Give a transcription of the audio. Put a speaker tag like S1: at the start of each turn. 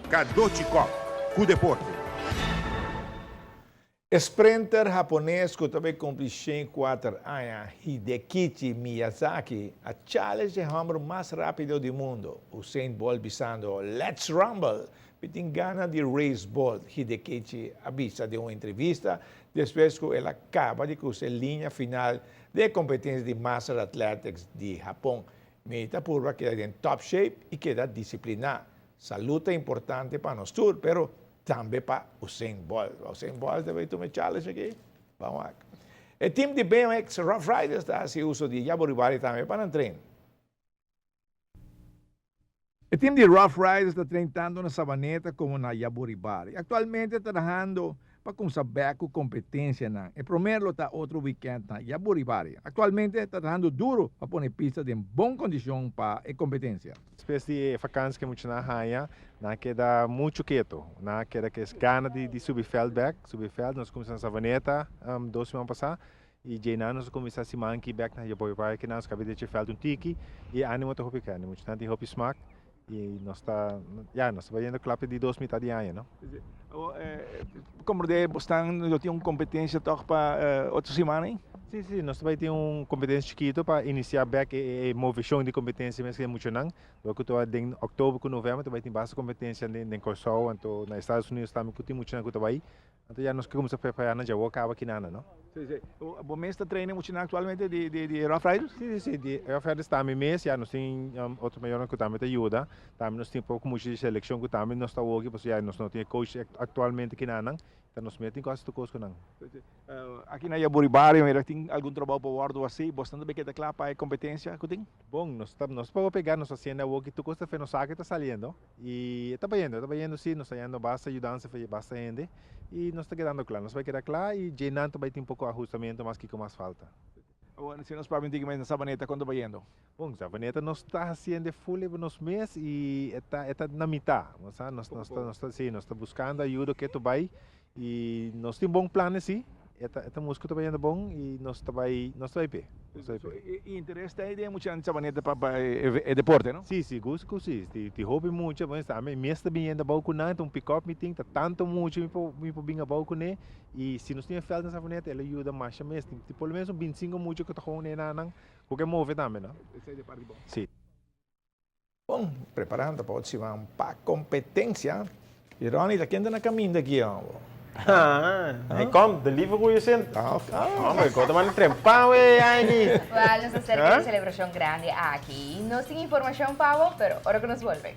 S1: Kadochikov, com deporte.
S2: Sprinter japonês que também cumpre 4 anos, Hidekichi Miyazaki, a challenge de número mais rápido do mundo. Usain Bolt bisando Let's Rumble, tem gana de race Bolt. Hidekichi avisa de uma entrevista depois que ele acaba de cruzar a linha final da competência de Master Athletics de Japão. Meta purva queda em top shape e queda disciplinada. Saúde é importante para nós todos, pero também para Usain Bolt. Usain Bolt também tem uma challenge aqui. Vamos lá. O time de BMX Rough Riders está se uso de Yaboribari também para o treino. O time de Rough Riders está treinando na Sabaneta como na Yaboribari. Atualmente está trabajando para conseguir competência. O primeiro está outro weekend na Yaboribari. Atualmente está trabajando duro para pôr pista em boa condição para a competência.
S3: Espécie de vacância que muito na raia, na que dá muito quieto, na que dá que gana de subir feldback, nós começamos a Savaneta 2 semanas passadas e já nós começamos a semana que back na Yaboribari que nós acabamos de feld tiki e ânimo tá hopi carne, muito tanto hopi smack e nós vai indo clape de 2 metade de ano, não?
S2: Como de Boston, eu tinha uma competência para outra semana, hein?
S3: Sim, nós também temos uma competência chiquita para iniciar back e movição de competência, mas que é muito não. Porque em outubro com novembro também tem bastante competência em Corsol, então nos Estados Unidos também tem muito não que também. Então já nós começamos a preparar na Jawa acaba aqui nada, não?
S2: Sim. O bom mês está treinando muito atualmente de Rough Riders?
S3: Sim, de Rough Riders também mês, já nós temos outro melhor que também ajuda, também nós temos pouco muito de seleção que também nós está hoje, porque já nós não temos coach atualmente aqui nada. Então nós metemos quase tudo coisa não.
S2: Aqui na Yaboribari, tem algum trabalho para o guardo assim, bastante bem que está claro para a competência que tem?
S3: Bom, nós podemos pegar nossa cena hoje, tu costa fez nossa que está saindo e está indo sim, nós está indo bastante ajudança, faz bastante gente e nós está quedando claro, nós vai quedar claro e Jenan também tem um pouco de ajustamento, mas que mais falta.
S2: Bueno, se nos permitem mais na Sabaneta, quando vai indo?
S3: Bom, Sabaneta nós está fazendo full nos meses e está na metade, nós está buscando ajuda que tu vai e nós temos bom plano sim, esta música está indo bom e nós está bem.
S2: E interesse aí de muita Sabaneta para o deporte, não?
S3: Sim, gosto sim, te hobby muito, mas também mês também ainda bom com nada, pick-up meeting, tá tanto muito me bem bom com né e se nós temos feld na Sabaneta, ela ajuda mais mês, tem pelo menos 25 muito que tá com né não, porque move também, não?
S2: Esse é de parte bom.
S3: Sim.
S2: Bom, preparando para a competência. E Ronnie, está ainda na caminho daqui, ó.
S4: Kom, de lieve goeie zin.
S2: Okay.
S4: Ik had maar niet trempar, aí.
S5: Well, nos acerca de celebración grande aquí. No sin información, Pavo, pero ahora que nos vuelve.